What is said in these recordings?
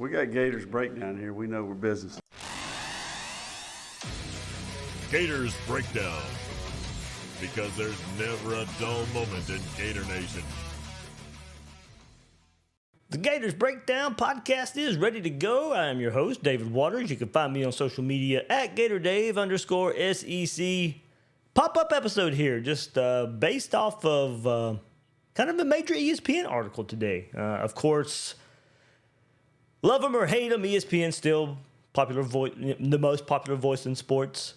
We got Gators Breakdown here. We know we're business. Gators Breakdown, because there's never a dull moment in Gator Nation. The Gators Breakdown podcast is ready to go. I am your host, David Waters. You can find me on social media at GatorDave_SEC. Pop-up episode here, just based off of kind of a major ESPN article today. Of course, love them or hate them, ESPN still popular voice, the most popular voice in sports,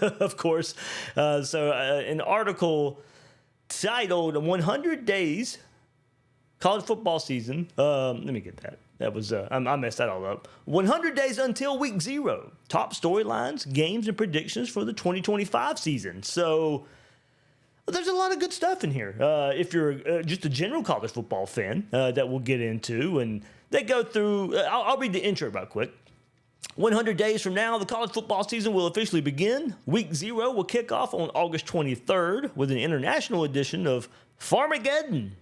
of course. So an article titled 100 Days College Football Season. Let me get that. That was, I messed that all up. 100 days until week 0. Top storylines, games, and predictions for the 2025 season. So there's a lot of good stuff in here. If you're just a general college football fan that we'll get into. And they go through, I'll read the intro real quick. 100 days from now, the college football season will officially begin. Week 0 will kick off on August 23rd with an international edition of Farmageddon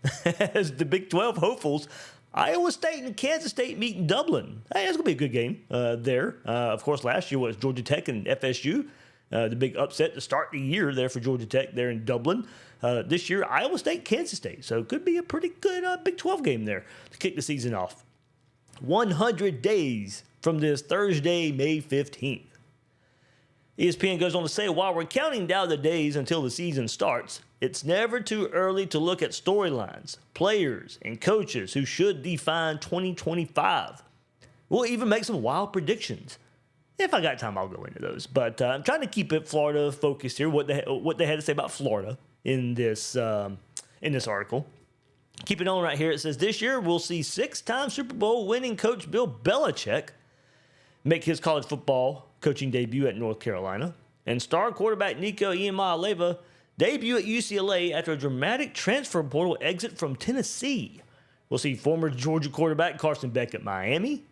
as the Big 12 hopefuls. Iowa State and Kansas State meet in Dublin. Hey, it's going to be a good game there. Of course, last year was Georgia Tech and FSU. The big upset to start the year there for Georgia Tech there in Dublin. This year, Iowa State, Kansas State. So it could be a pretty good Big 12 game there to kick the season off. 100 days from this Thursday, May 15th. ESPN goes on to say, while we're counting down the days until the season starts, it's never too early to look at storylines, players, and coaches who should define 2025. We'll even make some wild predictions. If I got time, I'll go into those. But I'm trying to keep it Florida focused here, what they had to say about Florida in this article. Keep it on right here. It says, this year we'll see 6-time Super Bowl winning coach Bill Belichick make his college football coaching debut at North Carolina, and star quarterback Nico Iamaleava debut at UCLA after a dramatic transfer portal exit from Tennessee. We'll see former Georgia quarterback Carson Beck at Miami,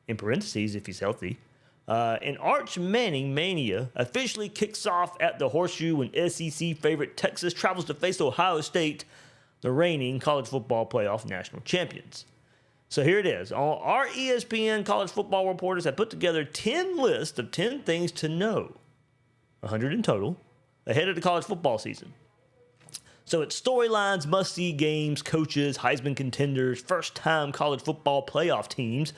in parentheses if he's healthy. And Arch Manning mania officially kicks off at the Horseshoe when SEC favorite Texas travels to face Ohio State, the reigning college football playoff national champions. So here it is. Our ESPN college football reporters have put together 10 lists of 10 things to know, 100 in total, ahead of the college football season. So it's storylines, must-see games, coaches, Heisman contenders, first-time college football playoff teams,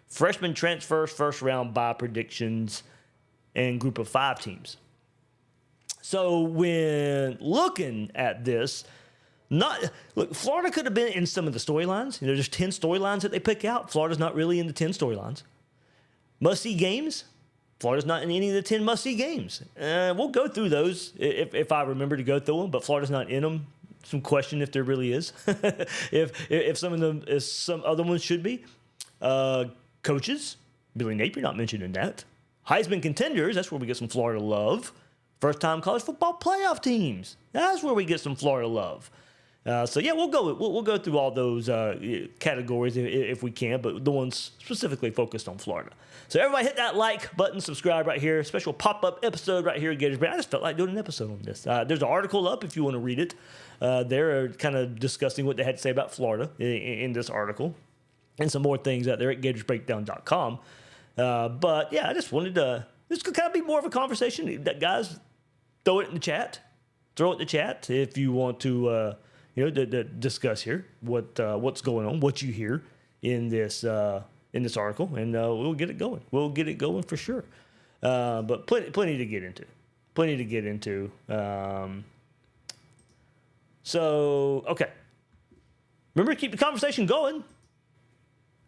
freshman transfers, first-round bye predictions, and group of 5 teams. So when looking at this, Florida could have been in some of the storylines. There's 10 storylines that they pick out. Florida's not really in the 10 storylines. Must-see games. Florida's not in any of the 10 must-see games. We'll go through those if I remember to go through them, but Florida's not in them. Some question if there really is. if some of them, if some other ones should be. Coaches. Billy Napier not mentioned in that. Heisman contenders. That's where we get some Florida love. First-time college football playoff teams. That's where we get some Florida love. So yeah, we'll go through all those categories if we can, but the ones specifically focused on Florida. So everybody hit that like button, subscribe right here. Special pop-up episode right here at Gators Breakdown. I just felt like doing an episode on this. There's an article up if you want to read it. They're kind of discussing what they had to say about Florida in this article, and some more things out there at gatorsbreakdown.com. But yeah, I just wanted to. This could kind of be more of a conversation. Guys, throw it in the chat. Throw it in the chat if you want to. To discuss here what's going on, what you hear in this article, and we'll get it going. We'll get it going for sure. But plenty to get into. So okay. Remember to keep the conversation going.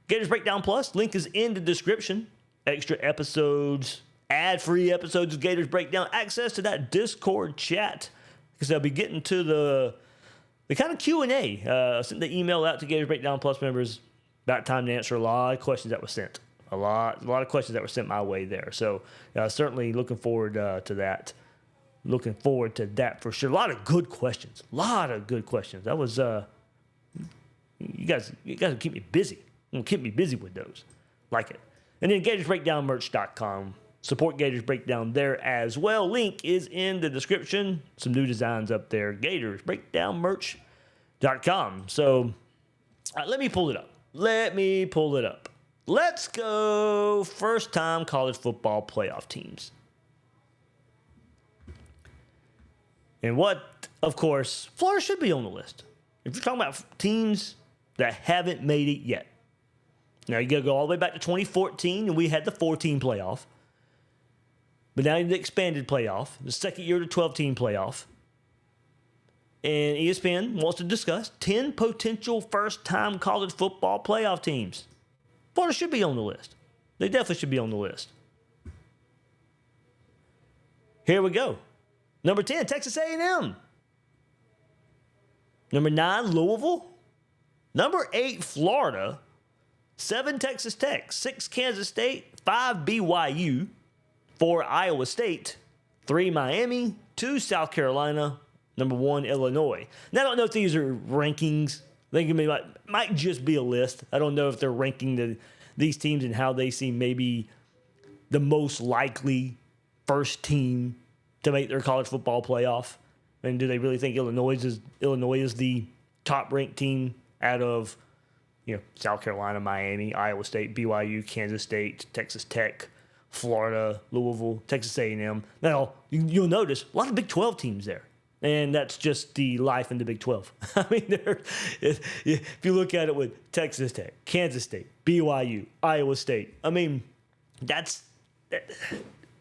Gators Breakdown Plus link is in the description. Extra episodes, ad-free episodes of Gators Breakdown, access to that Discord chat because I'll be getting to the kind of Q&A. I sent the email out to Gators Breakdown Plus members. About time to answer a lot of questions that were sent. A lot of questions that were sent my way there. So certainly looking forward to that. Looking forward to that for sure. A lot of good questions. That was you guys will keep me busy. You'll keep me busy with those. Like it. And then gatorsbreakdownmerch.com. Support Gators Breakdown there as well. Link is in the description. Some new designs up there. gatorsbreakdownmerch.com. So let me pull it up. Let's go first-time college football playoff teams. And what, of course, Florida should be on the list. If you're talking about teams that haven't made it yet. Now, you got to go all the way back to 2014, and we had the 4-team playoff. But now the expanded playoff, the second year of the 12-team playoff. And ESPN wants to discuss 10 potential first-time college football playoff teams. Florida should be on the list. They definitely should be on the list. Here we go. Number 10, Texas A&M. Number 9, Louisville. Number 8, Florida. 7, Texas Tech. 6, Kansas State. 5, BYU. 4, Iowa State. 3, Miami. 2, South Carolina. Number 1, Illinois. Now, I don't know if these are rankings. I think it might just be a list. I don't know if they're ranking these teams and how they seem maybe the most likely first team to make their college football playoff. And do they really think Illinois is the top-ranked team out of South Carolina, Miami, Iowa State, BYU, Kansas State, Texas Tech, Florida, Louisville, Texas A&M? Now, you'll notice a lot of Big 12 teams there. And that's just the life in the Big 12. I mean, if you look at it with Texas Tech, Kansas State, BYU, Iowa State, I mean,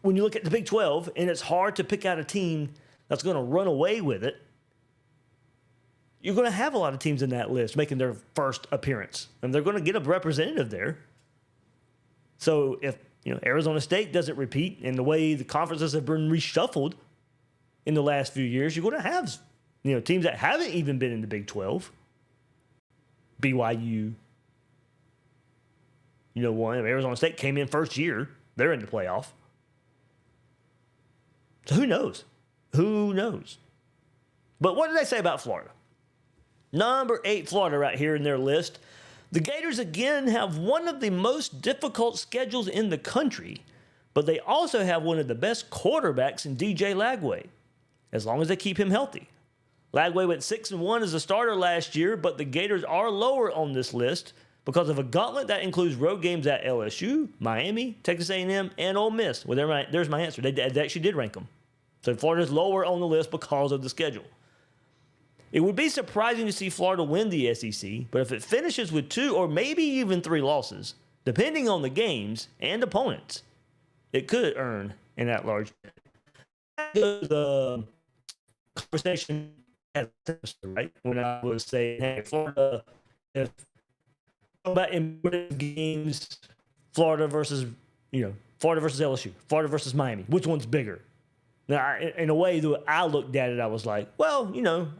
when you look at the Big 12, and it's hard to pick out a team that's going to run away with it, you're going to have a lot of teams in that list making their first appearance. And they're going to get a representative there. So if Arizona State doesn't repeat, and the way the conferences have been reshuffled in the last few years, you're going to have teams that haven't even been in the Big 12. BYU, Arizona State came in first year. They're in the playoff. So who knows? Who knows? But what did they say about Florida? Number 8, Florida, right here in their list. The Gators again have one of the most difficult schedules in the country, but they also have one of the best quarterbacks in DJ Lagway, as long as they keep him healthy. Lagway went 6-1 as a starter last year, but the Gators are lower on this list because of a gauntlet that includes road games at LSU, Miami, Texas A&M, and Ole Miss. Well, there's my answer. They actually did rank them. So Florida's lower on the list because of the schedule. It would be surprising to see Florida win the SEC, but if it finishes with 2 or maybe even 3 losses, depending on the games and opponents, it could earn an at-large. The conversation at right when I was saying, hey, Florida, if about in games, Florida versus LSU, Florida versus Miami, which one's bigger? Now, in a way, the way I looked at it, I was like, well,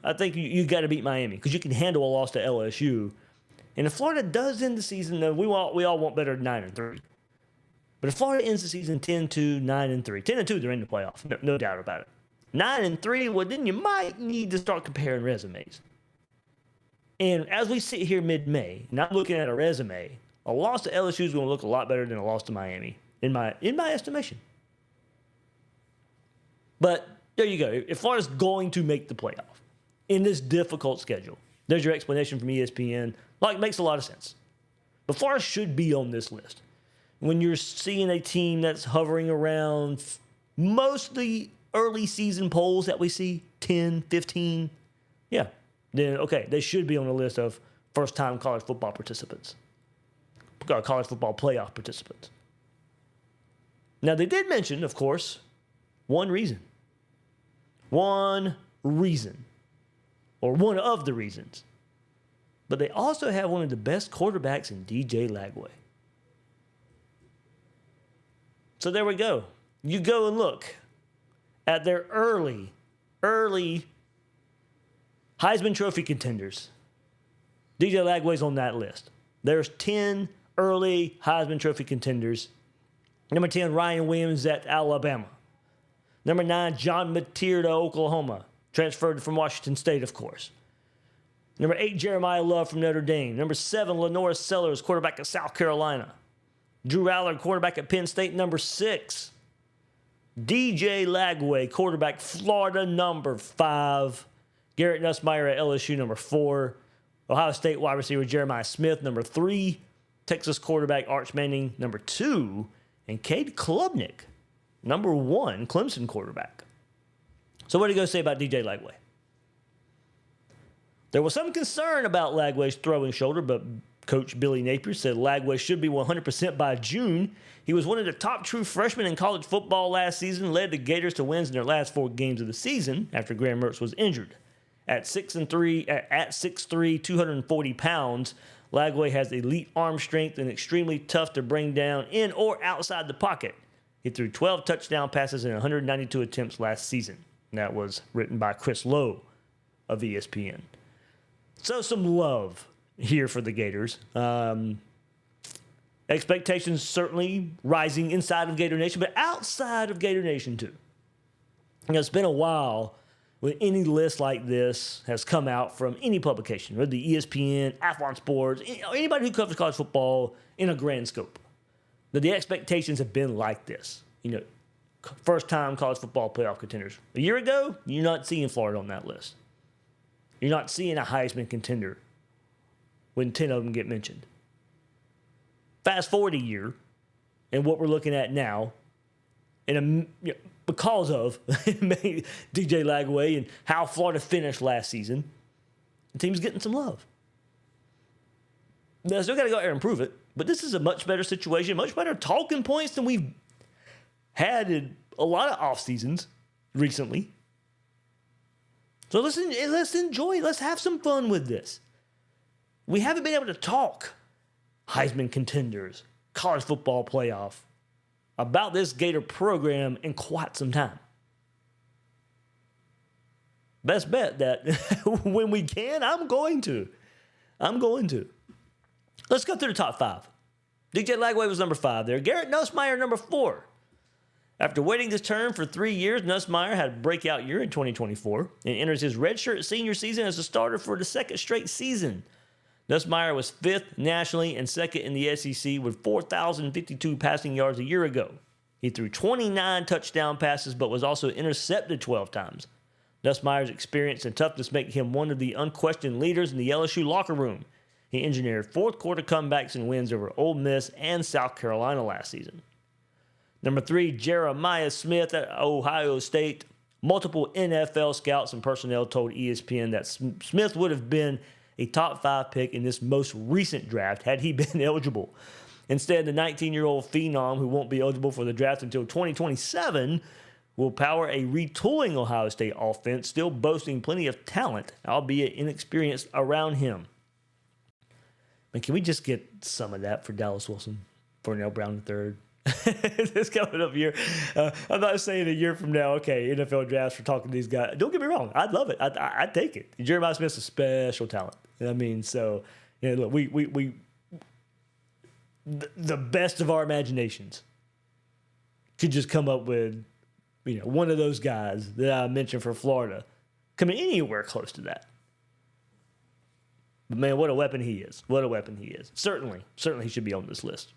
I think you got to beat Miami because you can handle a loss to LSU. And if Florida does end the season, we all want better than 9-3. But if Florida ends the season 10-2, 9-3, 10-2, they're in the playoff, no doubt about it. 9-3, well, then you might need to start comparing resumes. And as we sit here mid-May, and I'm looking at a resume, a loss to LSU is going to look a lot better than a loss to Miami, in my estimation. But there you go. If Florida's going to make the playoff in this difficult schedule, there's your explanation from ESPN. Makes a lot of sense. But Florida should be on this list. When you're seeing a team that's hovering around most of the early season polls that we see, 10, 15, then, okay, they should be on the list of first-time college football participants, college football playoff participants. Now, they did mention, of course, one reason, or one of the reasons. But they also have one of the best quarterbacks in DJ Lagway. So there we go. You go and look at their early Heisman Trophy contenders. DJ Lagway's on that list. There's 10 early Heisman Trophy contenders. Number 10, Ryan Williams at Alabama. Number 9, John Mateer to Oklahoma. Transferred from Washington State, of course. Number 8, Jeremiah Love from Notre Dame. Number 7, Lenora Sellers, quarterback at South Carolina. Drew Allard, quarterback at Penn State. Number 6, DJ Lagway, quarterback, Florida. Number 5, Garrett Nussmeier at LSU. Number 4, Ohio State wide receiver Jeremiah Smith. Number 3, Texas quarterback Arch Manning, number 2, and Cade Klubnik, number 1, Clemson quarterback. So what do you go say about DJ Lagway? There was some concern about Lagway's throwing shoulder, but Coach Billy Napier said Lagway should be 100% by June. He was one of the top true freshmen in college football last season, led the Gators to wins in their last 4 games of the season after Graham Mertz was injured. At 6'3", 240 pounds, Lagway has elite arm strength and extremely tough to bring down in or outside the pocket. He threw 12 touchdown passes in 192 attempts last season. That was written by Chris Lowe of ESPN. So some love here for the Gators. Expectations certainly rising inside of Gator Nation, but outside of Gator Nation too. It's been a while when any list like this has come out from any publication, whether the ESPN, Athlon Sports, anybody who covers college football in a grand scope. That the expectations have been like this. First-time college football playoff contenders. A year ago, you're not seeing Florida on that list. You're not seeing a Heisman contender when 10 of them get mentioned. Fast forward a year, and what we're looking at now, because of DJ Lagway and how Florida finished last season, the team's getting some love. Now, still got to go out there and prove it, but this is a much better situation, much better talking points than we've had in a lot of off seasons recently. So let's enjoy. Let's have some fun with this. We haven't been able to talk Heisman contenders, college football playoff, about this Gator program in quite some time. Best bet that when we can, I'm going to. Let's go through the top 5. DJ Lagway was number 5 there. Garrett Nussmeier, number 4. After waiting his turn for 3 years, Nussmeier had a breakout year in 2024 and enters his redshirt senior season as a starter for the second straight season. Nussmeier was 5th nationally and 2nd in the SEC with 4,052 passing yards a year ago. He threw 29 touchdown passes but was also intercepted 12 times. Nussmeier's experience and toughness make him one of the unquestioned leaders in the LSU locker room. He engineered fourth-quarter comebacks and wins over Ole Miss and South Carolina last season. Number 3, Jeremiah Smith at Ohio State. Multiple NFL scouts and personnel told ESPN that Smith would have been a top 5 pick in this most recent draft had he been eligible. Instead, the 19-year-old phenom, who won't be eligible for the draft until 2027, will power a retooling Ohio State offense, still boasting plenty of talent, albeit inexperienced around him. Man, can we just get some of that for Dallas Wilson, Darnell Brown III? This coming up year. I'm not saying a year from now, okay, NFL drafts for talking to these guys. Don't get me wrong. I'd love it. I'd take it. Jeremiah Smith's a special talent. I mean, so, look, we the best of our imaginations could just come up with, one of those guys that I mentioned for Florida coming anywhere close to that. But, man, what a weapon he is. Certainly he should be on this list.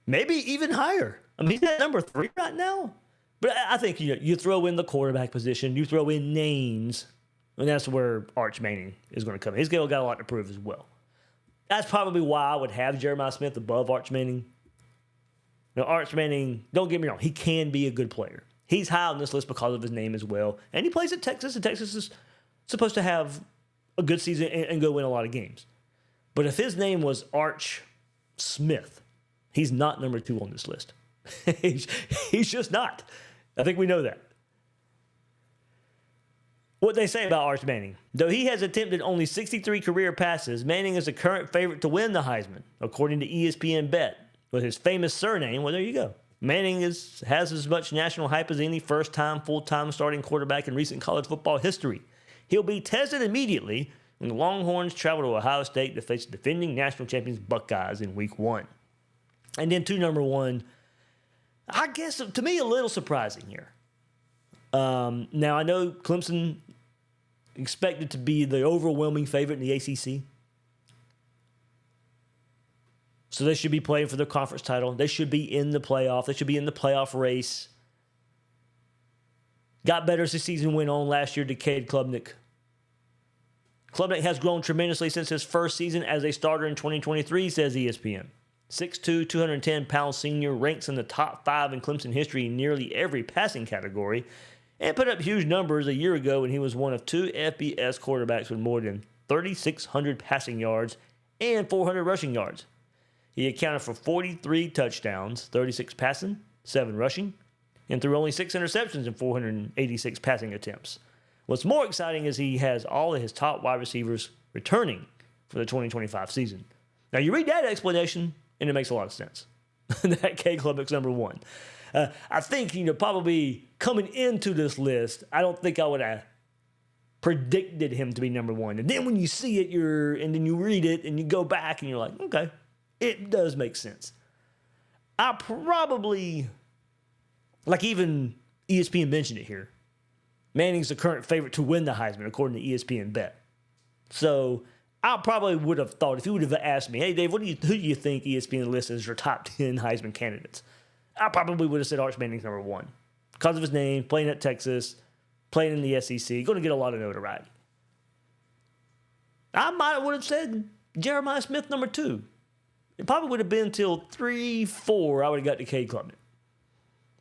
Maybe even higher. I mean, he's at number 3 right now. But I think you throw in the quarterback position, you throw in names, and that's where Arch Manning is going to come in. He's got a lot to prove as well. That's probably why I would have Jeremiah Smith above Arch Manning. Now, Arch Manning, don't get me wrong, he can be a good player. He's high on this list because of his name as well. And he plays at Texas, and Texas is supposed to have a good season and go win a lot of games. But if his name was Arch Smith, he's not number 2 on this list. He's just not. I think we know that. What they say about Arch Manning. Though he has attempted only 63 career passes, Manning is the current favorite to win the Heisman, according to ESPN Bet. With his famous surname, well, there you go. Manning has as much national hype as any first-time, full-time starting quarterback in recent college football history. He'll be tested immediately when the Longhorns travel to Ohio State to face the defending national champions Buckeyes in Week 1. And then to number 1, I guess to me a little surprising here. Now I know Clemson expected to be the overwhelming favorite in the ACC. So they should be playing for their conference title. They should be in the playoff. They should be in the playoff race. Got better as the season went on last year to Cade Klubnik. Klubnik has grown tremendously since his first season as a starter in 2023, says ESPN. 6'2", 210-pound senior ranks in the top 5 in Clemson history in nearly every passing category and put up huge numbers a year ago when he was one of 2 FBS quarterbacks with more than 3,600 passing yards and 400 rushing yards. He accounted for 43 touchdowns, 36 passing, 7 rushing, and threw only 6 interceptions in 486 passing attempts. What's more exciting is he has all of his top wide receivers returning for the 2025 season. Now, you read that explanation, and it makes a lot of sense. That K Klubnik's number 1. I think, probably coming into this list, I don't think I would have predicted him to be number 1. And then when you see it, and then you read it, and you go back, and you're like, okay, it does make sense. I probably, like even ESPN mentioned it here, Manning's the current favorite to win the Heisman, according to ESPN Bet. So I probably would have thought, if you would have asked me, hey, Dave, who do you think ESPN lists as your top 10 Heisman candidates? I probably would have said Arch Manning's number 1 because of his name, playing at Texas, playing in the SEC, going to get a lot of notoriety. I would have said Jeremiah Smith number 2. It probably would have been until 3, 4 I would have got to K Klubnik.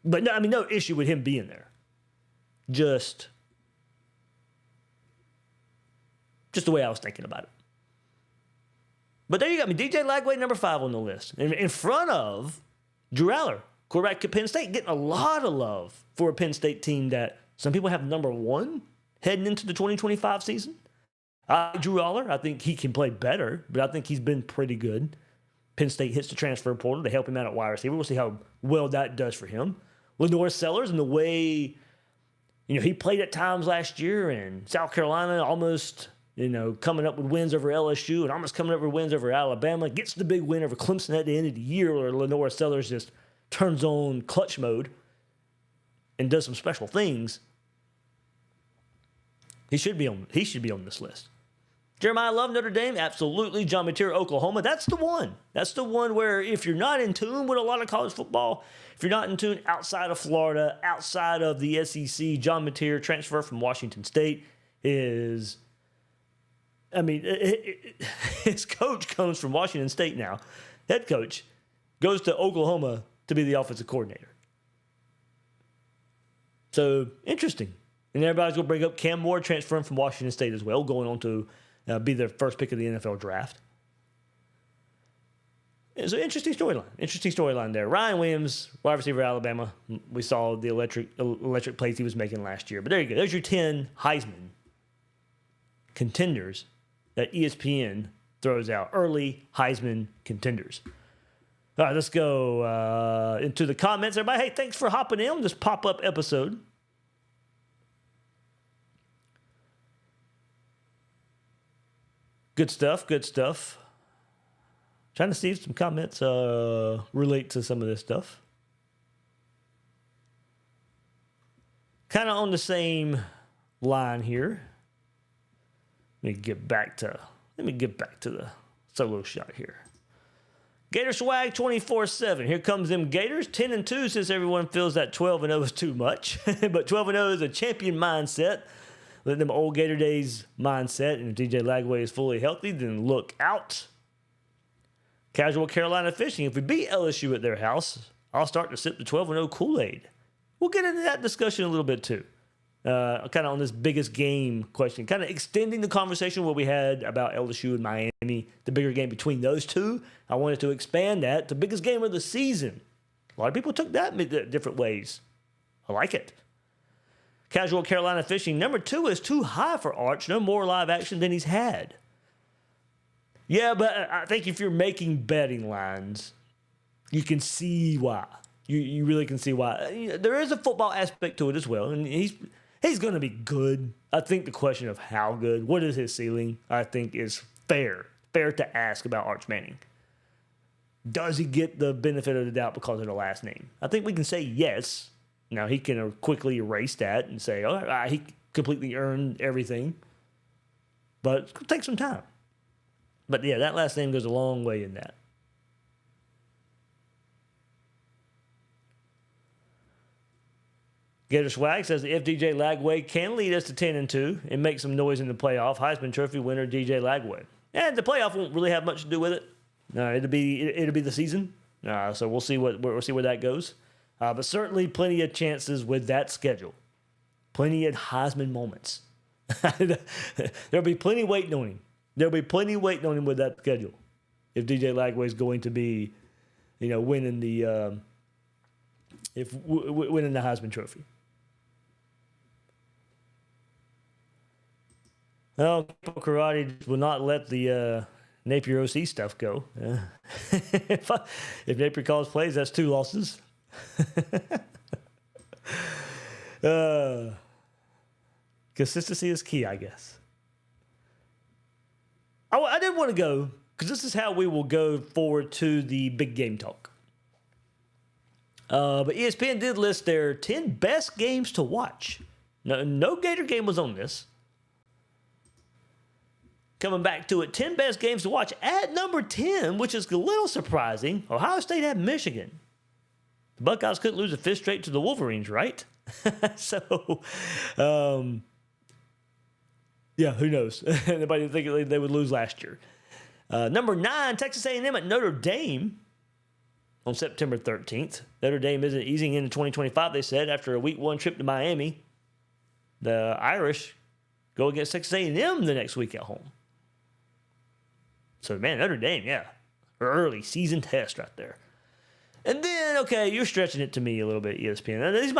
But no, no issue with him being there. Just the way I was thinking about it. But there you got me. DJ Lagway, number 5 on the list. In front of Drew Aller, quarterback at Penn State, getting a lot of love for a Penn State team that some people have number 1 heading into the 2025 season. Drew Aller, I think he can play better, but I think he's been pretty good. Penn State hits the transfer portal to help him out at wide receiver. We'll see how well that does for him. Lenore Sellers and the way he played at times last year in South Carolina, almost coming up with wins over LSU and almost coming up with wins over Alabama. Gets the big win over Clemson at the end of the year where Lenore Sellers just turns on clutch mode and does some special things. He should be on this list. Jeremiah Love, Notre Dame, absolutely. John Mateer, Oklahoma, that's the one. That's the one where if you're not in tune with a lot of college football, if you're not in tune outside of Florida, outside of the SEC, John Mateer, transfer from Washington State, his coach comes from Washington State now. Head coach goes to Oklahoma to be the offensive coordinator. So, interesting. And everybody's going to bring up Cam Moore transferring from Washington State as well, going on to be the first pick of the NFL draft. It's an interesting storyline. Interesting storyline there. Ryan Williams, wide receiver, Alabama. We saw the electric plays he was making last year. But there you go. There's your 10 Heisman contenders that ESPN throws out. Early Heisman contenders. All right, let's go into the comments. Everybody, hey, thanks for hopping in on this pop-up episode. Good stuff, good stuff. Trying to see if some comments relate to some of this stuff. Kind of on the same line here. Let me get back to the solo shot here. Gator swag 24/7. Here comes them Gators. 10-2 since everyone feels that 12-0 is too much. But 12-0 is a champion mindset. Let them old Gator days mindset. And if DJ Lagway is fully healthy, then look out. Casual Carolina fishing. If we beat LSU at their house, I'll start to sip the 12-0 Kool-Aid. We'll get into that discussion a little bit too. Kind of on this biggest game question. Kind of extending the conversation what we had about LSU and Miami, the bigger game between those two. I wanted to expand that. The biggest game of the season. A lot of people took that different ways. I like it. Casual Carolina fishing. Number 2 is too high for Arch. No more live action than he's had. Yeah, but I think if you're making betting lines, you can see why. You really can see why. There is a football aspect to it as well, and he's going to be good. I think the question of how good, what is his ceiling, I think is fair to ask about Arch Manning. Does he get the benefit of the doubt because of the last name? I think we can say yes. Now, he can quickly erase that and say, oh, he completely earned everything. But it's going to take some time. But yeah, that last name goes a long way in that. Gator Swag says if DJ Lagway can lead us to 10-2 and make some noise in the playoff, Heisman Trophy winner DJ Lagway. And the playoff won't really have much to do with it. It'll be the season. So we'll see where that goes. But certainly plenty of chances with that schedule. Plenty of Heisman moments. There'll be plenty waiting on him. There'll be plenty waiting on him with that schedule. If DJ Lagway is going to be, winning the winning the Heisman Trophy. Well, Karate will not let the Napier OC stuff go. If Napier calls plays, that's 2 losses. Consistency is key, I guess. I did want to go, because this is how we will go forward to the big game talk. But ESPN did list their 10 best games to watch. No Gator game was on this. Coming back to it, 10 best games to watch. At number 10, which is a little surprising, Ohio State had Michigan. The Buckeyes couldn't lose a 5th straight to the Wolverines, right? So, yeah, who knows? Nobody didn't think they would lose last year. Number 9, Texas A&M at Notre Dame on September 13th. Notre Dame isn't easing into 2025, they said, after a week 1 trip to Miami. The Irish go against Texas A&M the next week at home. So, man, Notre Dame, yeah. Early season test right there. And then, okay, you're stretching it to me a little bit, ESPN. Now, these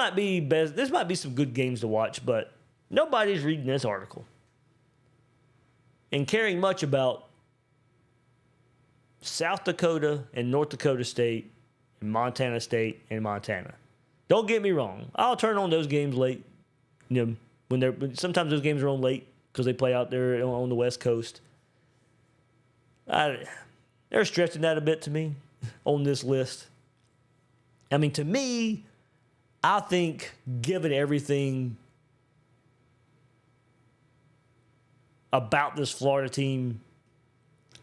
might be some good games to watch, but nobody's reading this article and caring much about South Dakota and North Dakota State and Montana State and Montana. Don't get me wrong. I'll turn on those games late. Sometimes those games are on late because they play out there on the West Coast. They're stretching that a bit to me on this list. I mean, to me, I think given everything about this Florida team,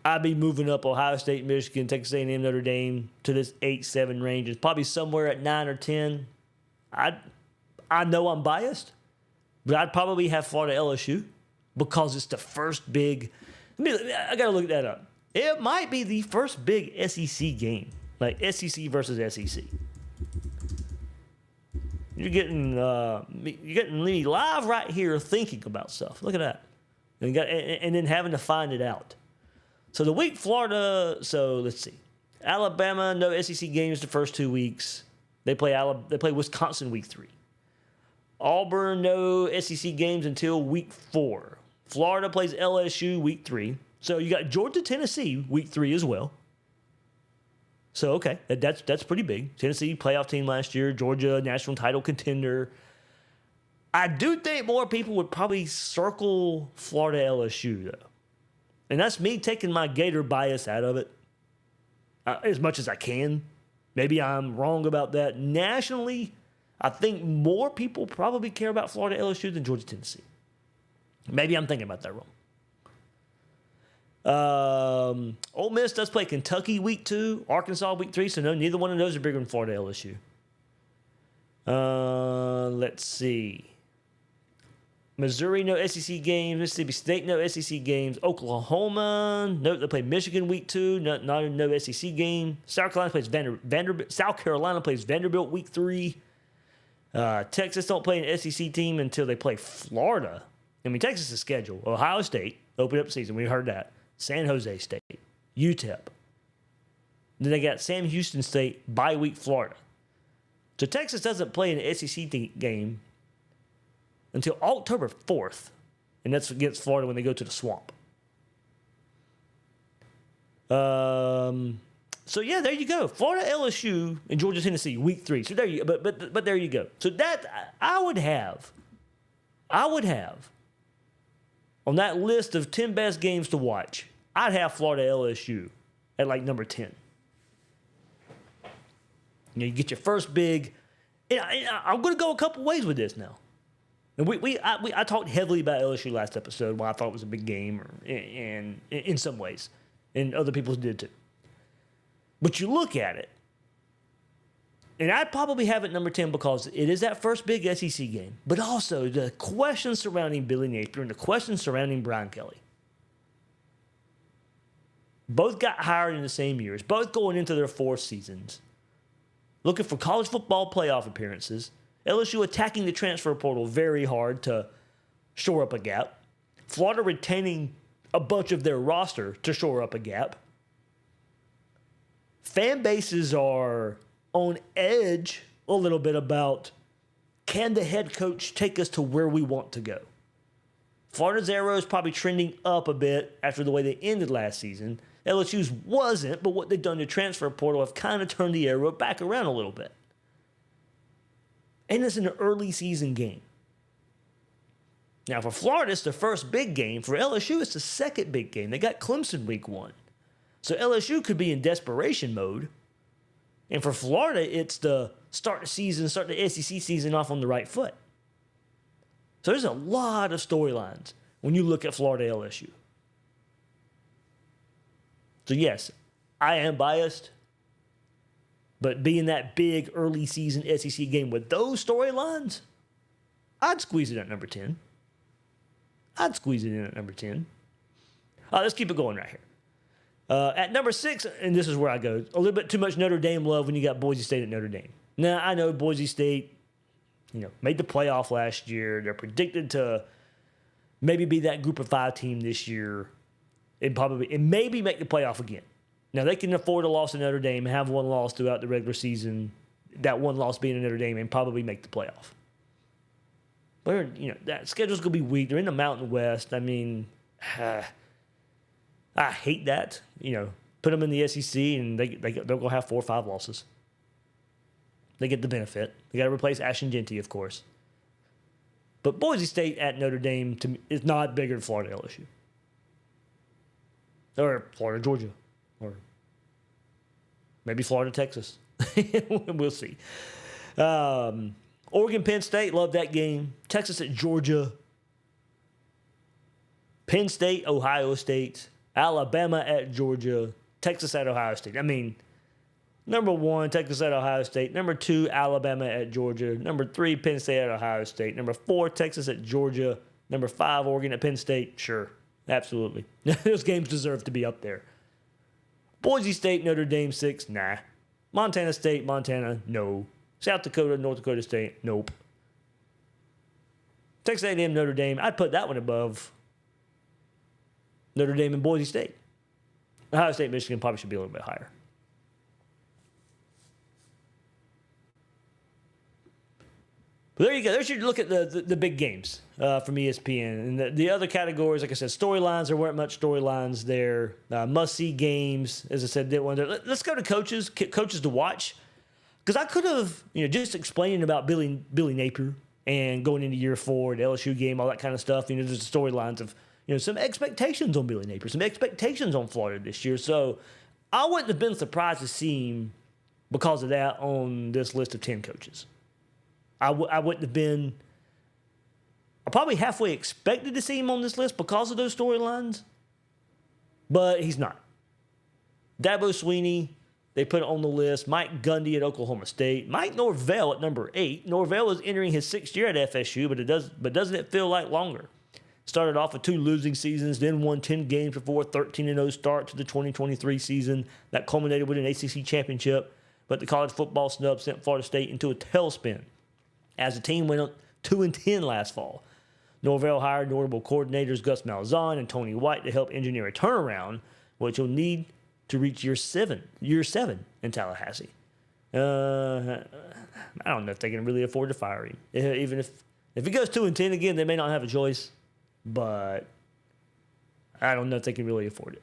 I'd be moving up Ohio State, Michigan, Texas A&M, Notre Dame to this 8-7 range. It's probably somewhere at 9 or 10. I know I'm biased, but I'd probably have Florida LSU because it's the first big. I got to look that up. It might be the first big SEC game, like SEC versus SEC. You're getting me live right here thinking about stuff. Look at that, and then having to find it out. So the week Florida. So let's see, Alabama, no SEC games the first 2 weeks. They play Wisconsin week 3. Auburn, no SEC games until week 4. Florida plays LSU week 3. So you got Georgia, Tennessee week 3 as well. So okay, that's pretty big. Tennessee playoff team last year. Georgia national title contender. I do think more people would probably circle Florida LSU though, and that's me taking my Gator bias out of it as much as I can. Maybe I'm wrong about that. Nationally, I think more people probably care about Florida LSU than Georgia Tennessee. Maybe I'm thinking about that wrong. Ole Miss does play Kentucky week 2, Arkansas week 3, so no, neither one of those are bigger than Florida LSU. Let's see. Missouri, no SEC games. Mississippi State, no SEC games. Oklahoma, no, they play Michigan week 2, no SEC game. South Carolina plays Vanderbilt. South Carolina plays Vanderbilt week 3. Texas don't play an SEC team until they play Florida. I mean, Texas' schedule: Ohio State, open up season. We heard that. San Jose State, UTEP. Then they got Sam Houston State, bye week Florida. So Texas doesn't play an SEC game until October 4th, and that's against Florida when they go to the Swamp. So yeah, there you go. Florida, LSU, and Georgia, Tennessee, week 3. So there you go. But there you go. So that I would have on that list of 10 best games to watch, I'd have Florida LSU at like number 10. You get your first big. I'm going to go a couple ways with this now. And I talked heavily about LSU last episode, why I thought it was a big game, and in some ways, and other people did too. But you look at it, and I'd probably have it number 10 because it is that first big SEC game, but also the questions surrounding Billy Napier and the questions surrounding Brian Kelly. Both got hired in the same years, both going into their fourth seasons, looking for college football playoff appearances. LSU attacking the transfer portal very hard to shore up a gap. Florida retaining a bunch of their roster to shore up a gap. Fan bases are on edge a little bit about, can the head coach take us to where we want to go? Florida's arrow is probably trending up a bit after the way they ended last season. LSU's wasn't, but what they've done to transfer portal have kind of turned the arrow back around a little bit. And it's an early season game. Now, for Florida, it's the first big game. For LSU, it's the second big game. They got Clemson week 1. So LSU could be in desperation mode. And for Florida, it's the start the SEC season off on the right foot. So there's a lot of storylines when you look at Florida LSU. So yes, I am biased. But being that big early season SEC game with those storylines, I'd squeeze it at number 10. I'd squeeze it in at number 10. Let's keep it going right here. At number 6, and this is where I go, a little bit too much Notre Dame love when you got Boise State at Notre Dame. Now, I know Boise State, made the playoff last year. They're predicted to maybe be that group of 5 team this year and maybe make the playoff again. Now, they can afford a loss to Notre Dame, have one loss throughout the regular season, that one loss being in Notre Dame, and probably make the playoff. But, that schedule's going to be weak. They're in the Mountain West. I mean, I hate that. Put them in the SEC, and they're going to have 4 or 5 losses. They get the benefit. They got to replace Ashton Jeanty, of course. But Boise State at Notre Dame to me, is not bigger than Florida LSU. Or Florida Georgia. Or maybe Florida Texas. We'll see. Oregon Penn State, love that game. Texas at Georgia. Penn State, Ohio State. Alabama at Georgia. Texas at Ohio State. I mean, number 1, Texas at Ohio State. Number 2, Alabama at Georgia. Number 3, Penn State at Ohio State. Number 4, Texas at Georgia. Number 5, Oregon at Penn State. Sure, absolutely. Those games deserve to be up there. Boise State, Notre Dame, 6, nah. Montana State, Montana, no. South Dakota, North Dakota State, nope. Texas A&M, Notre Dame, I'd put that one above Notre Dame and Boise State. Ohio State, Michigan probably should be a little bit higher. But there you go. There's your look at the big games from ESPN. And the other categories, like I said, storylines, there weren't much storylines there. Must-see games, as I said, didn't want to. Let's go to coaches to watch. Because I could have, just explaining about Billy Napier and going into year 4, the LSU game, all that kind of stuff. There's the storylines of, some expectations on Billy Napier, some expectations on Florida this year. So I wouldn't have been surprised to see him because of that on this list of 10 coaches. I wouldn't have been. I probably halfway expected to see him on this list because of those storylines, but he's not. Dabo Swinney, they put it on the list. Mike Gundy at Oklahoma State. Mike Norvell at number 8. Norvell is entering his 6th year at FSU, but doesn't it feel like longer? Started off with 2 losing seasons, then won 10 games before a 13-0 start to the 2023 season. That culminated with an ACC championship, but the college football snub sent Florida State into a tailspin as the team went up 2-10 last fall. Norvell hired notable coordinators Gus Malzahn and Tony White to help engineer a turnaround, which will need to reach year 7 in Tallahassee. I don't know if they can really afford to fire him. Even if he goes 2-10 again, they may not have a choice, but I don't know if they can really afford it.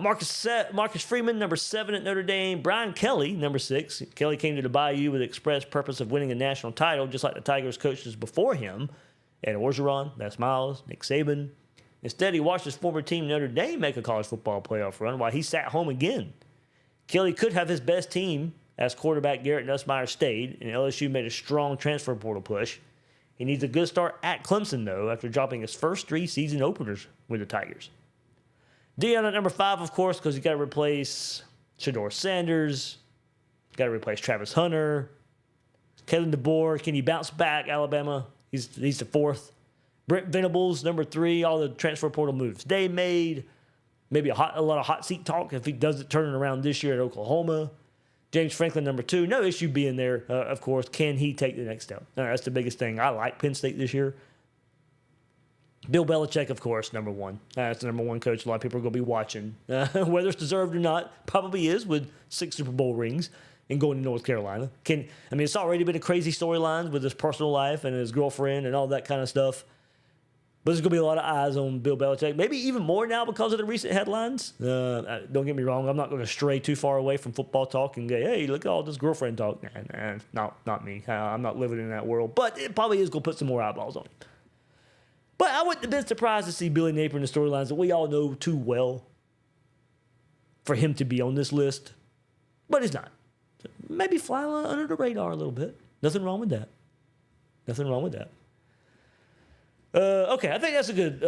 Marcus Freeman, number 7 at Notre Dame. Brian Kelly, number 6. Kelly came to the Bayou with the express purpose of winning a national title, just like the Tigers coaches before him. Ed Orgeron, Les Miles, Nick Saban. Instead, he watched his former team, Notre Dame, make a college football playoff run while he sat home again. Kelly could have his best team as quarterback Garrett Nussmeier stayed, and LSU made a strong transfer portal push. He needs a good start at Clemson, though, after dropping his first 3 season openers with the Tigers. Deion at number 5, of course, because you got to replace Shedeur Sanders. Got to replace Travis Hunter. Kalen DeBoer, can he bounce back? Alabama, he's the fourth. Brent Venables, number 3. All the transfer portal moves they made. Maybe a lot of hot seat talk if he doesn't turn it around this year at Oklahoma. James Franklin, number 2. No issue being there, of course. Can he take the next step? That's the biggest thing. I like Penn State this year. Bill Belichick, of course, number 1. That's the number 1 coach a lot of people are going to be watching. Whether it's deserved or not, probably is with 6 Super Bowl rings and going to North Carolina. It's already been a crazy storyline with his personal life and his girlfriend and all that kind of stuff. But there's going to be a lot of eyes on Bill Belichick. Maybe even more now because of the recent headlines. Don't get me wrong. I'm not going to stray too far away from football talk and go, hey, look at all this girlfriend talk. Not me. I'm not living in that world. But it probably is going to put some more eyeballs on him. But I wouldn't have been surprised to see Billy Napier in the storylines that we all know too well for him to be on this list. But he's not. So maybe fly under the radar a little bit. Nothing wrong with that. Okay, I think that's a good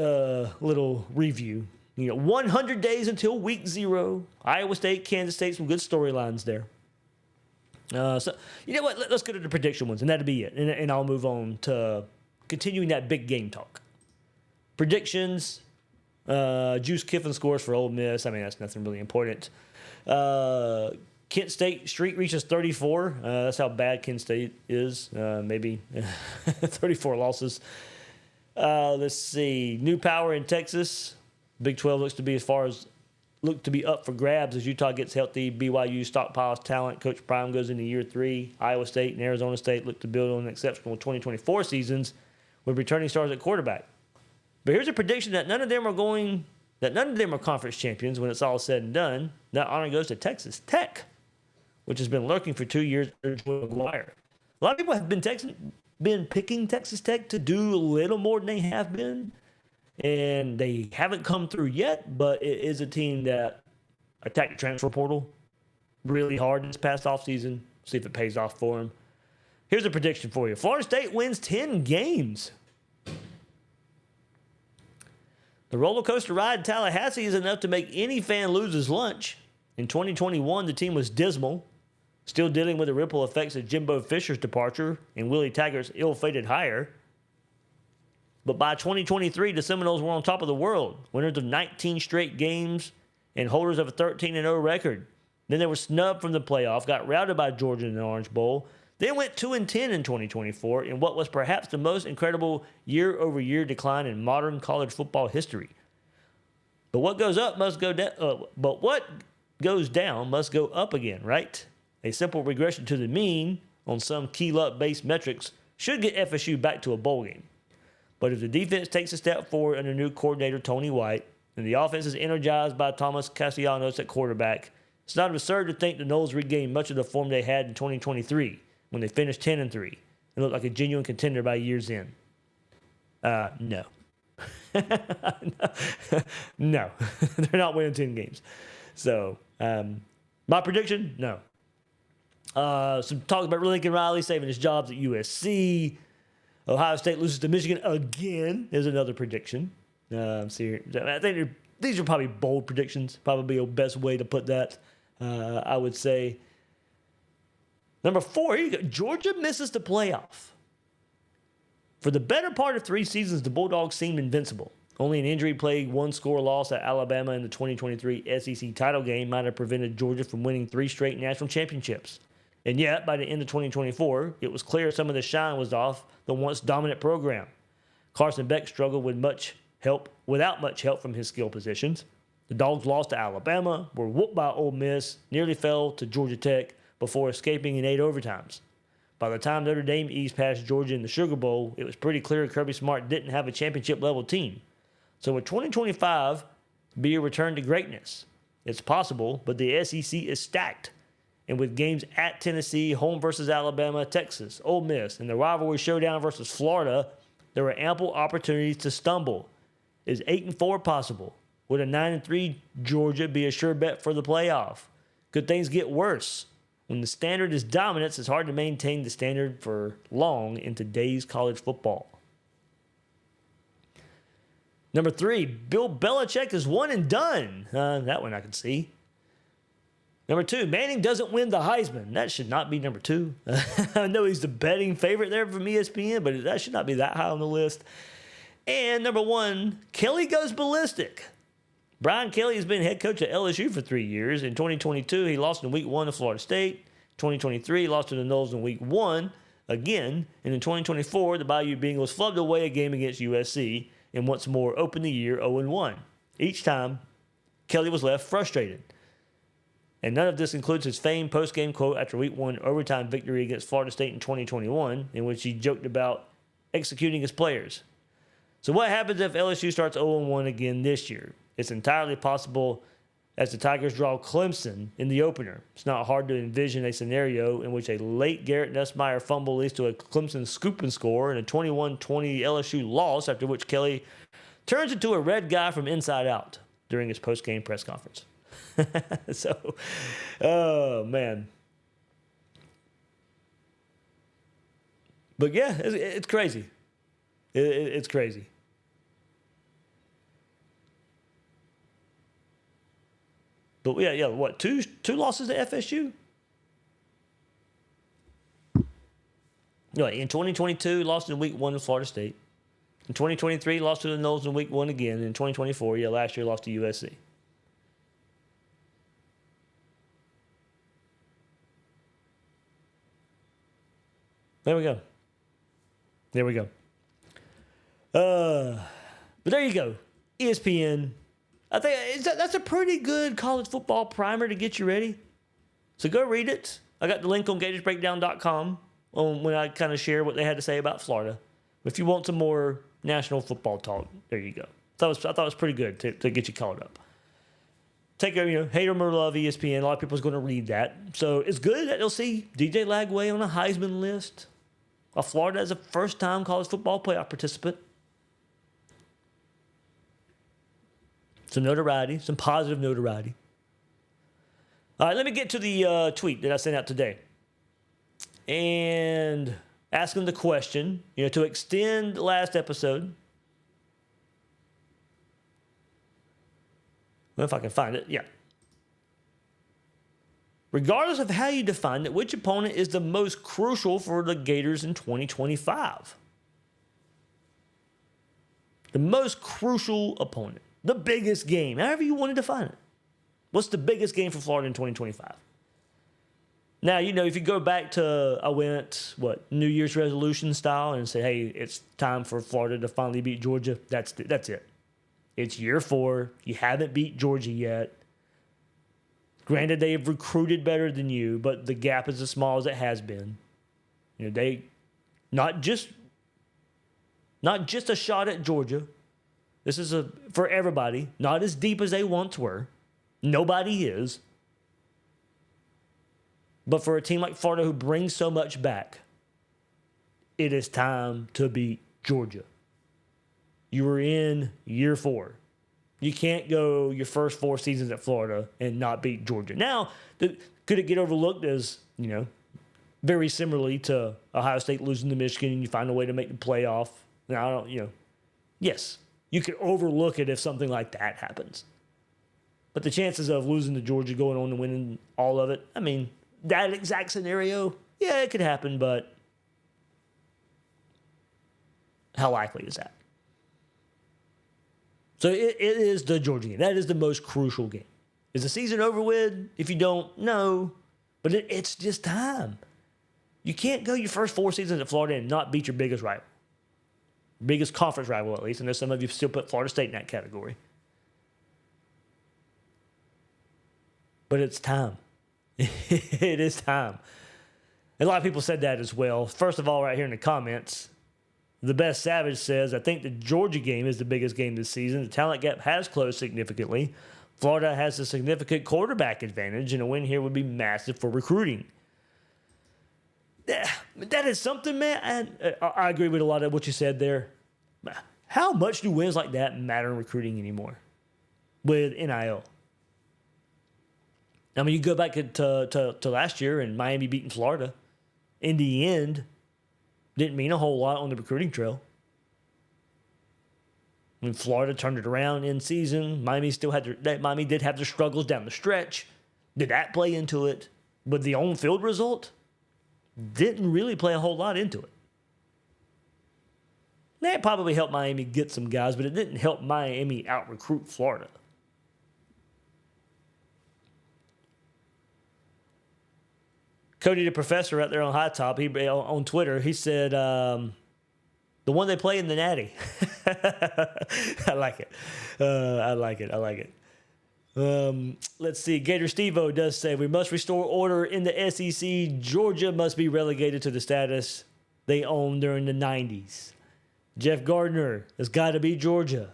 little review. 100 days until week 0. Iowa State, Kansas State, some good storylines there. So, you know what? Let's go to the prediction ones, and that'll be it. And I'll move on to continuing that big game talk. Predictions. Juice Kiffin scores for Ole Miss. That's nothing really important. Kent State streak reaches 34. That's how bad Kent State is. Maybe 34 losses. Let's see. New power in Texas. Big 12 looks to be up for grabs as Utah gets healthy. BYU stockpiles talent. Coach Prime goes into year 3. Iowa State and Arizona State look to build on exceptional 2024 seasons with returning stars at quarterback. But here's a prediction that none of them are conference champions when it's all said and done. That honor goes to Texas Tech, which has been lurking for 2 years under Joey McGuire. A lot of people have been picking Texas Tech to do a little more than they have been, and they haven't come through yet, but it is a team that attacked the transfer portal really hard this past offseason. See if it pays off for them. Here's a prediction for you. Florida State wins 10 games. The roller coaster ride in Tallahassee is enough to make any fan lose his lunch. In 2021, the team was dismal, still dealing with the ripple effects of Jimbo Fisher's departure and Willie Taggart's ill-fated hire. But by 2023, the Seminoles were on top of the world, winners of 19 straight games and holders of a 13-0 record. Then they were snubbed from the playoff, got routed by Georgia in the Orange Bowl, then went 2-10 in 2024 in what was perhaps the most incredible year-over-year decline in modern college football history. But what goes up must go down. But what goes down must go up again, right? A simple regression to the mean on some key luck-based metrics should get FSU back to a bowl game. But if the defense takes a step forward under new coordinator Tony White and the offense is energized by Thomas Castellanos at quarterback, it's not absurd to think the Noles regained much of the form they had in 2023 when they finished 10-3 and looked like a genuine contender by year's end. No. No. They're not winning 10 games. So, my prediction, no. Some talk about Lincoln Riley saving his jobs at USC. Ohio State loses to Michigan again is another prediction. I think these are probably bold predictions. Probably the best way to put that, I would say. Number 4, here you go. Georgia misses the playoff. For the better part of 3 seasons, the Bulldogs seemed invincible. Only an injury-plagued one-score loss at Alabama in the 2023 SEC title game might have prevented Georgia from winning 3 straight national championships. And yet, by the end of 2024, it was clear some of the shine was off the once dominant program. Carson Beck struggled without much help from his skill positions. The Dogs lost to Alabama, were whooped by Ole Miss, nearly fell to Georgia Tech before escaping in 8 overtimes. By the time Notre Dame eased past Georgia in the Sugar Bowl, it was pretty clear Kirby Smart didn't have a championship-level team. So would 2025 be a return to greatness? It's possible, but the SEC is stacked. And with games at Tennessee, home versus Alabama, Texas, Ole Miss, and the rivalry showdown versus Florida, there are ample opportunities to stumble. Is 8-4 possible? Would a 9-3 Georgia be a sure bet for the playoff? Could things get worse? When the standard is dominance, it's hard to maintain the standard for long in today's college football. Number 3, Bill Belichick is one and done. That one I can see. Number 2, Manning doesn't win the Heisman. That should not be number 2. I know he's the betting favorite there from ESPN, but that should not be that high on the list. And number 1, Kelly goes ballistic. Brian Kelly has been head coach at LSU for 3 years. In 2022, he lost in Week 1 to Florida State. 2023, he lost to the Noles in Week 1 again. And in 2024, the Bayou Bengals flubbed away a game against USC and once more opened the year 0-1. Each time, Kelly was left frustrated. And none of this includes his famed post-game quote after Week 1 overtime victory against Florida State in 2021, in which he joked about executing his players. So what happens if LSU starts 0-1 again this year? It's entirely possible as the Tigers draw Clemson in the opener. It's not hard to envision a scenario in which a late Garrett Nussmeier fumble leads to a Clemson scoop and score and a 21-20 LSU loss, after which Kelly turns into a red guy from inside out during his post-game press conference. So, oh, man. But yeah, it's crazy. It's crazy. But yeah, what, two losses to FSU? No, in 2022, lost in Week 1 to Florida State. In 2023, lost to the Noles in Week 1 again. In 2024, last year lost to USC. There we go. But there you go. ESPN. I think that's a pretty good college football primer to get you ready. So go read it. I got the link on gatorsbreakdown.com when I kind of share what they had to say about Florida. If you want some more national football talk, there you go. I thought it was pretty good to get you caught up. Take a, hate them or love ESPN. A lot of people's going to read that. So it's good that they'll see DJ Lagway on a Heisman list. Florida as a first-time college football playoff participant. Some notoriety, some positive notoriety. All right, let me get to the tweet that I sent out today. And asking the question, to extend the last episode. Well, if I can find it, yeah. Regardless of how you define it, which opponent is the most crucial for the Gators in 2025? The most crucial opponent. The biggest game. However you want to define it. What's the biggest game for Florida in 2025? Now, if you go back to, I went, New Year's resolution style and say, hey, it's time for Florida to finally beat Georgia. That's it. It's year 4. You haven't beat Georgia yet. Granted, they have recruited better than you, but the gap is as small as it has been. They not just a shot at Georgia. This is for everybody. Not as deep as they once were. Nobody is. But for a team like Florida who brings so much back, it is time to beat Georgia. You are in year 4. You can't go your first 4 seasons at Florida and not beat Georgia. Now, could it get overlooked as, very similarly to Ohio State losing to Michigan and you find a way to make the playoff? Now, yes, you could overlook it if something like that happens. But the chances of losing to Georgia, going on and winning all of it, that exact scenario, yeah, it could happen, but how likely is that? So it is the Georgia game. That is the most crucial game. Is the season over with? If you don't know, but it's just time. You can't go your first 4 seasons at Florida and not beat your biggest rival. Biggest conference rival, at least. I know some of you still put Florida State in that category. But it's time. It is time. And a lot of people said that as well. First of all, right here in the comments, The Best Savage says, I think the Georgia game is the biggest game this season. The talent gap has closed significantly. Florida has a significant quarterback advantage, and a win here would be massive for recruiting. That is something, man. And I agree with a lot of what you said there. How much do wins like that matter in recruiting anymore with NIL? You go back to last year and Miami beating Florida. In the end, didn't mean a whole lot on the recruiting trail. When Florida turned it around in season, Miami did have their struggles down the stretch, Did that play into it? But the on-field result didn't really play a whole lot into it. That probably helped Miami get some guys, but it didn't help Miami out-recruit Florida. Cody the Professor out there on High Top, on Twitter, he said, the one they play in the Natty. I like it. I like it. Let's see. Gator Steve-O does say, we must restore order in the SEC. Georgia must be relegated to the status they owned during the 90s. Jeff Gardner, it's got to be Georgia.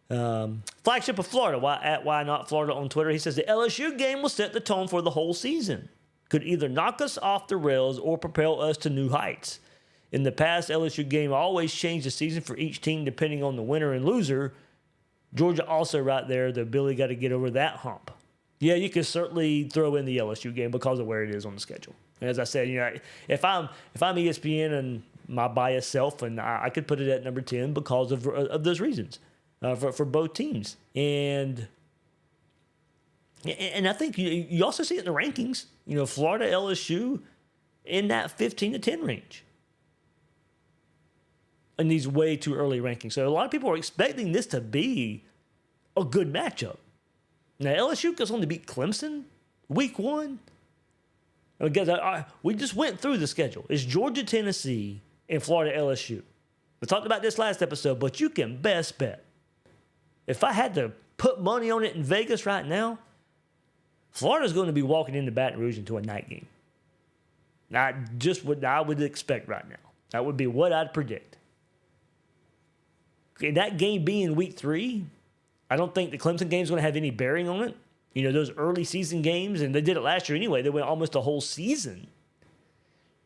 Flagship of Florida, why not Florida on Twitter. He says, the LSU game will set the tone for the whole season. Could either knock us off the rails or propel us to new heights. In the past, LSU game always changed the season for each team depending on the winner and loser. Georgia also right there, the Billy got to get over that hump. Yeah, you could certainly throw in the LSU game because of where it is on the schedule. And as I said, if I'm ESPN and my biased self, and I could put it at number 10 because of those reasons for both teams. And I think you also see it in the rankings. Florida, LSU in that 15-10 range in these way too early rankings. So a lot of people are expecting this to be a good matchup. Now, LSU goes on to beat Clemson week 1. Because we just went through the schedule. It's Georgia, Tennessee, and Florida, LSU. We talked about this last episode, but you can best bet. If I had to put money on it in Vegas right now, Florida's going to be walking into Baton Rouge into a night game. Just what I would expect right now. That would be what I'd predict. Okay, that game being week 3, I don't think the Clemson game is going to have any bearing on it. Those early season games, and they did it last year anyway. They went almost a whole season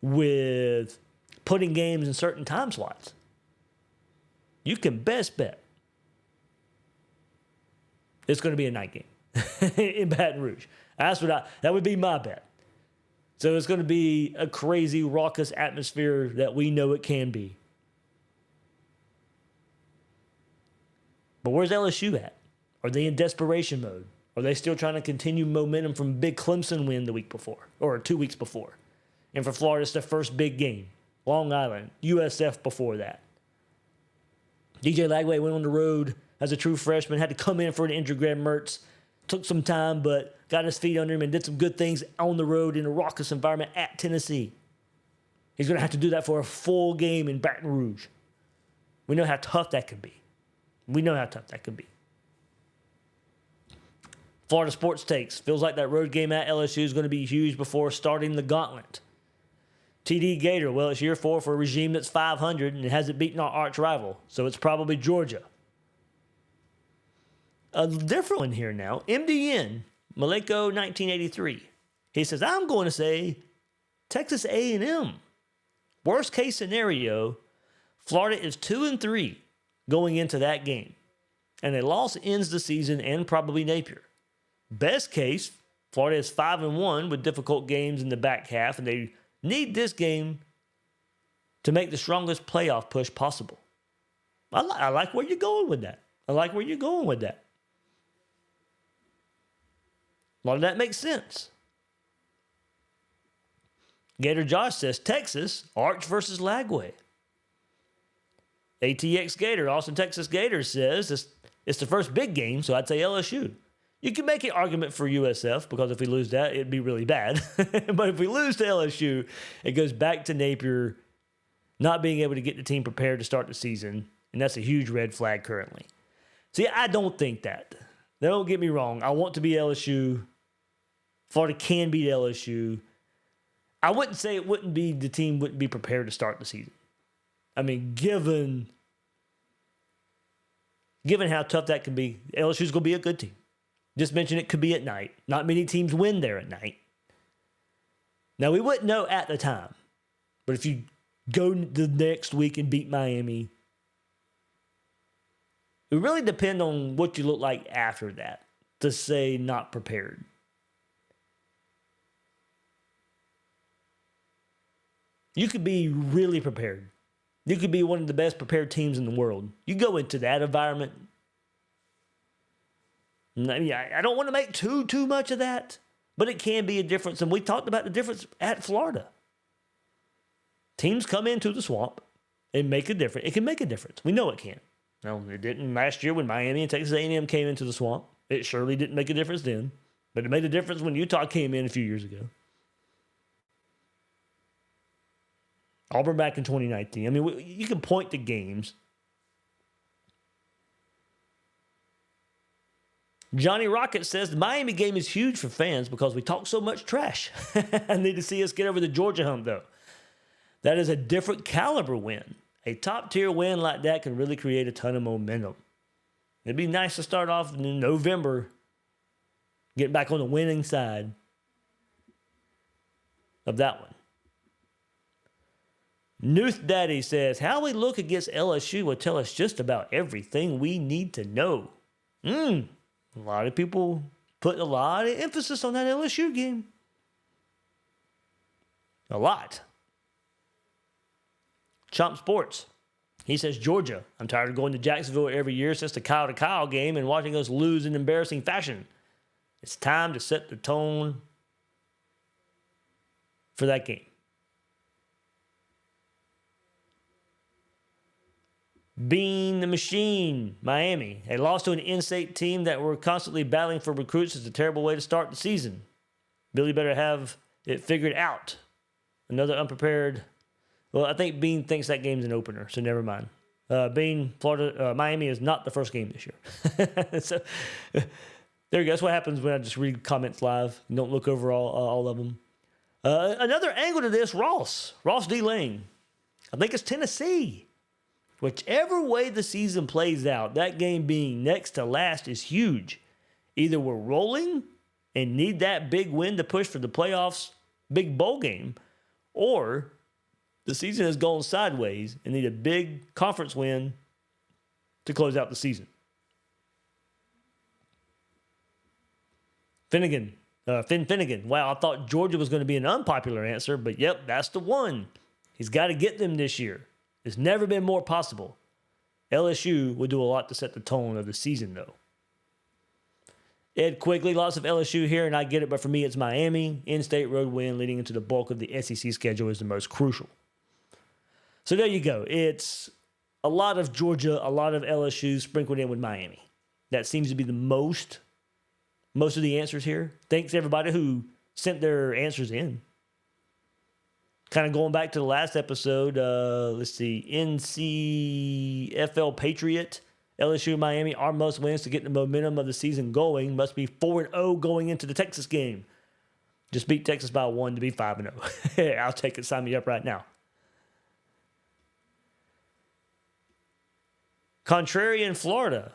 with putting games in certain time slots. You can best bet it's going to be a night game in Baton Rouge. That would be my bet. So it's going to be a crazy, raucous atmosphere that we know it can be. But where's LSU at? Are they in desperation mode? Are they still trying to continue momentum from big Clemson win the week before, or 2 weeks before? And for Florida, it's their first big game. Long Island, USF before that. DJ Lagway went on the road as a true freshman, had to come in for an injured Graham Mertz. Took some time, but got his feet under him and did some good things on the road in a raucous environment at Tennessee. He's going to have to do that for a full game in Baton Rouge. We know how tough that could be. Florida Sports Takes. Feels like that road game at LSU is going to be huge before starting the gauntlet. TD Gator. Well, it's year 4 for a regime that's 500 and it hasn't beaten our arch rival. So it's probably Georgia. A different one here now. MDN. Maleko 1983. He says, I'm going to say Texas A&M. Worst case scenario, Florida is 2-3 going into that game. And a loss ends the season and probably Napier. Best case, Florida is 5-1 with difficult games in the back half, and they need this game to make the strongest playoff push possible. I like where you're going with that. A lot of that makes sense. Gator Josh says, Texas, Arch versus Lagway. ATX Gator, Austin, Texas Gator says, it's the first big game, so I'd say LSU. You can make an argument for USF because if we lose that, it'd be really bad. But if we lose to LSU, it goes back to Napier not being able to get the team prepared to start the season, and that's a huge red flag currently. See, I don't think that. Don't get me wrong. I want to be LSU. Florida can beat LSU. I wouldn't say the team wouldn't be prepared to start the season. I mean, given how tough that can be, LSU's going to be a good team. Just mentioned it could be at night. Not many teams win there at night. Now, we wouldn't know at the time. But if you go the next week and beat Miami, it would really depend on what you look like after that to say not prepared. You could be really prepared. You could be one of the best prepared teams in the world. You go into that environment. I don't want to make too much of that, but it can be a difference. And we talked about the difference at Florida. Teams come into the swamp and make a difference. It can make a difference. We know it can. No, it didn't last year when Miami and Texas A&M came into the swamp. It surely didn't make a difference then, but it made a difference when Utah came in a few years ago. Auburn back in 2019. I mean, you can point to games. Johnny Rocket says the Miami game is huge for fans because we talk so much trash. I need to see us get over the Georgia hump, though. That is a different caliber win. A top-tier win like that can really create a ton of momentum. It'd be nice to start off in November, get back on the winning side of that one. Nuth Daddy says, how we look against LSU will tell us just about everything we need to know. A lot of people put a lot of emphasis on that LSU game. A lot. Chomp Sports. He says, Georgia. I'm tired of going to Jacksonville every year since the Kyle to Kyle game and watching us lose in embarrassing fashion. It's time to set the tone for that game. Bean the Machine, Miami. A loss to an in-state team that were constantly battling for recruits is a terrible way to start the season. Billy better have it figured out. Another unprepared. Well, I think Bean thinks that game's an opener, so never mind. Bean, Florida, Miami is not the first game this year. So there you go. That's what happens when I just read comments live and don't look over all of them. Another angle to this, Ross D. Lane. I think it's Tennessee. Whichever way the season plays out, that game being next to last is huge. Either we're rolling and need that big win to push for the playoffs, big bowl game, or the season has gone sideways and need a big conference win to close out the season. Finn Finnegan. Wow, I thought Georgia was going to be an unpopular answer, but yep, that's the one. He's got to get them this year. It's never been more possible. LSU would do a lot to set the tone of the season, though. Ed Quigley, lots of LSU here, and I get it, but for me, it's Miami. In-state road win leading into the bulk of the SEC schedule is the most crucial. So there you go. It's a lot of Georgia, a lot of LSU sprinkled in with Miami. That seems to be the most of the answers here. Thanks everybody who sent their answers in. Kind of going back to the last episode, let's see, NCFL Patriot, LSU, Miami, our must wins to get the momentum of the season going. Must be 4-0 going into the Texas game. Just beat Texas by 1 to be 5-0. I'll take it. Sign me up right now. Contrarian Florida.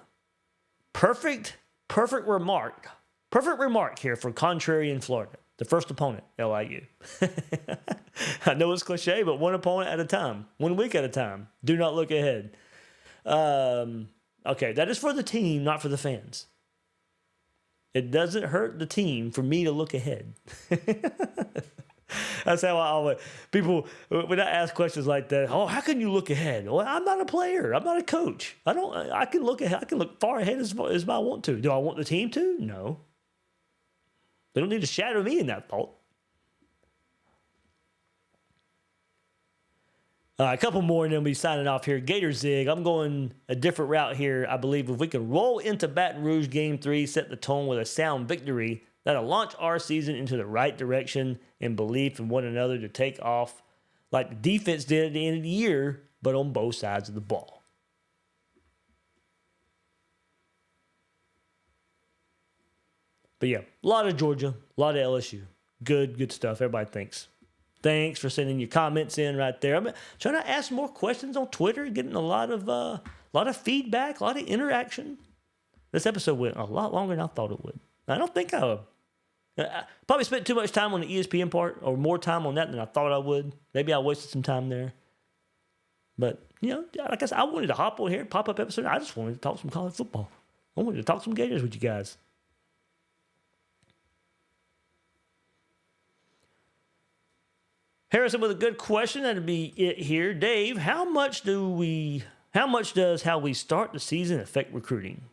Perfect remark. Perfect remark here for Contrarian Florida. The first opponent, LIU. I know it's cliche, but one opponent at a time. 1 week at a time. Do not look ahead. Okay, that is for the team, not for the fans. It doesn't hurt the team for me to look ahead. That's how I always, people, when I ask questions like that, oh, how can you look ahead? Well, I'm not a player. I'm not a coach. I can look ahead. I can look far ahead as I want to. Do I want the team to? No. They don't need to shadow me in that thought. A couple more and then we'll be signing off here. Gator Zig, I'm going a different route here. I believe if we can roll into Baton Rouge Game 3, set the tone with a sound victory, that'll launch our season into the right direction and belief in one another to take off like the defense did at the end of the year, but on both sides of the ball. But yeah, a lot of Georgia, a lot of LSU. Good stuff. Everybody thanks. Thanks for sending your comments in right there. I'm trying to ask more questions on Twitter, getting a lot of feedback, a lot of interaction. This episode went a lot longer than I thought it would. I don't think I probably spent too much time on the ESPN part, or more time on that than I thought I would. Maybe I wasted some time there. But, like I said, I wanted to hop on here, pop-up episode. I just wanted to talk some college football. I wanted to talk some Gators with you guys. Harrison with a good question. That'd be it here. Dave, how much does how we start the season affect recruiting?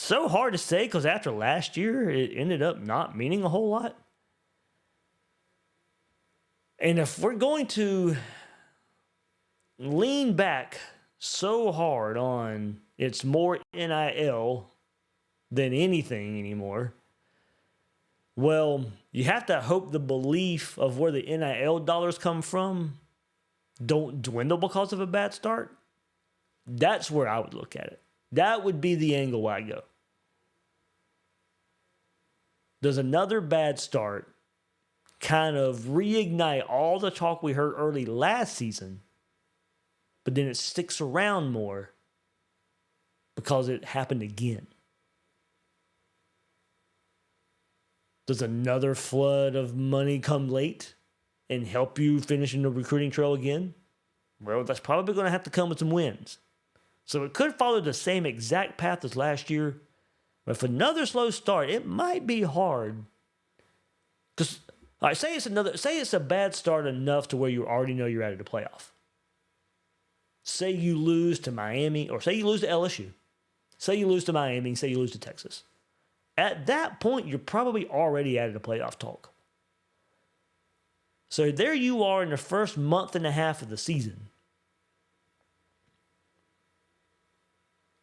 so hard to say because after last year, it ended up not meaning a whole lot. And if we're going to lean back so hard on it's more NIL than anything anymore, well, you have to hope the belief of where the NIL dollars come from don't dwindle because of a bad start. That's where I would look at it. That would be the angle I go. Does another bad start kind of reignite all the talk we heard early last season, but then it sticks around more because it happened again? Does another flood of money come late and help you finish in the recruiting trail again? Well, that's probably going to have to come with some wins. So it could follow the same exact path as last year. But if another slow start, it might be hard. Because, all right, say it's a bad start enough to where you already know you're out of the playoff. Say you lose to Miami, or say you lose to LSU. Say you lose to Miami, say you lose to Texas. At that point, you're probably already out of the playoff talk. So there you are in the first month and a half of the season.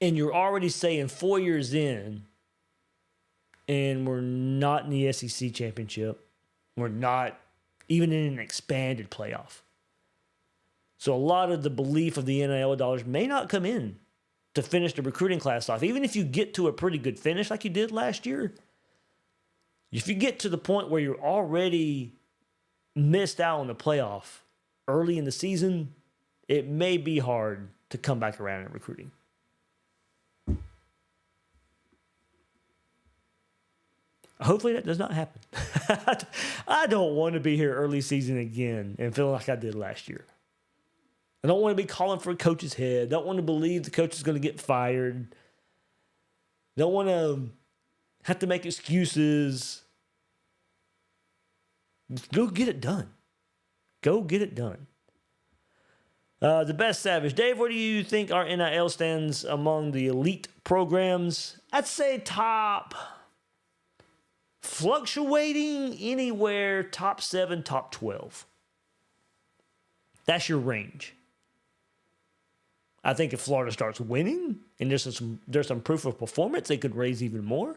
And you're already saying 4 years in, and we're not in the SEC championship. We're not even in an expanded playoff. So a lot of the belief of the NIL dollars may not come in to finish the recruiting class off. Even if you get to a pretty good finish like you did last year, if you get to the point where you're already missed out on the playoff early in the season, it may be hard to come back around in recruiting. Hopefully that does not happen. I don't want to be here early season again and feel like I did last year. I don't want to be calling for a coach's head. Don't want to believe the coach is going to get fired. Don't want to have to make excuses. Go get it done. Go get it done. The Best Savage. Dave, where do you think our NIL stands among the elite programs? I'd say top, fluctuating anywhere top 7, top 12. That's your range. I think if Florida starts winning and there's some proof of performance, they could raise even more.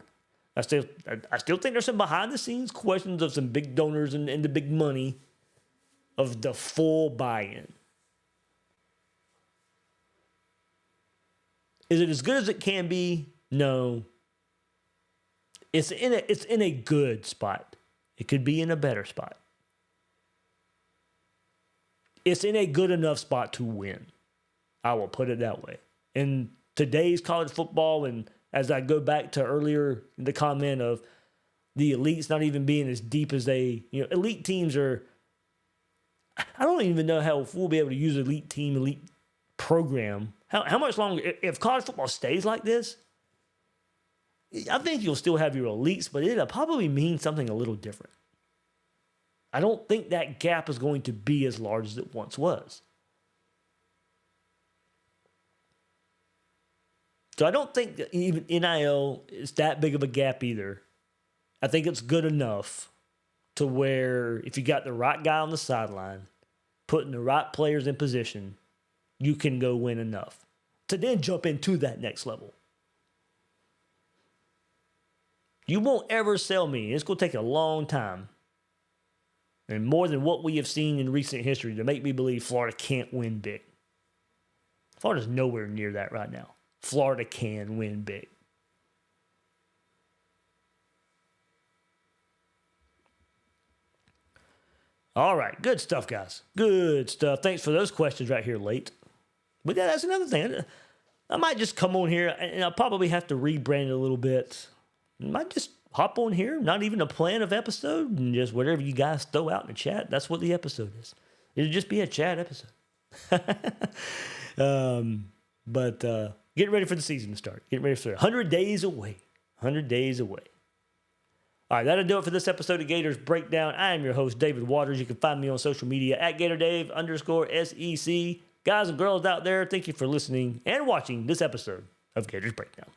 I still think there's some behind the scenes questions of some big donors and the big money of the full buy-in. Is it as good as it can be? No. It's in a good spot. It could be in a better spot. It's in a good enough spot to win. I will put it that way. In today's college football, and as I go back to earlier, the comment of the elites not even being as deep as elite teams are. I don't even know how we'll be able to use elite team, elite program. How much longer, if college football stays like this, I think you'll still have your elites, but it'll probably mean something a little different. I don't think that gap is going to be as large as it once was. So I don't think that even NIL is that big of a gap either. I think it's good enough to where if you got the right guy on the sideline, putting the right players in position, you can go win enough to then jump into that next level. You won't ever sell me. It's going to take a long time and more than what we have seen in recent history to make me believe Florida can't win big. Florida's nowhere near that right now. Florida can win big. All right, good stuff, guys. Good stuff. Thanks for those questions right here late. But yeah, that's another thing. I might just come on here, and I'll probably have to rebrand it a little bit. I might just hop on here, not even a plan of episode, and just whatever you guys throw out in the chat, that's what the episode is. It'll just be a chat episode. But get ready for the season to start. Get ready for it. 100 days away. 100 days away. All right, that'll do it for this episode of Gators Breakdown. I am your host, David Waters. You can find me on social media at GatorDave_SEC. Guys and girls out there, thank you for listening and watching this episode of Gators Breakdown.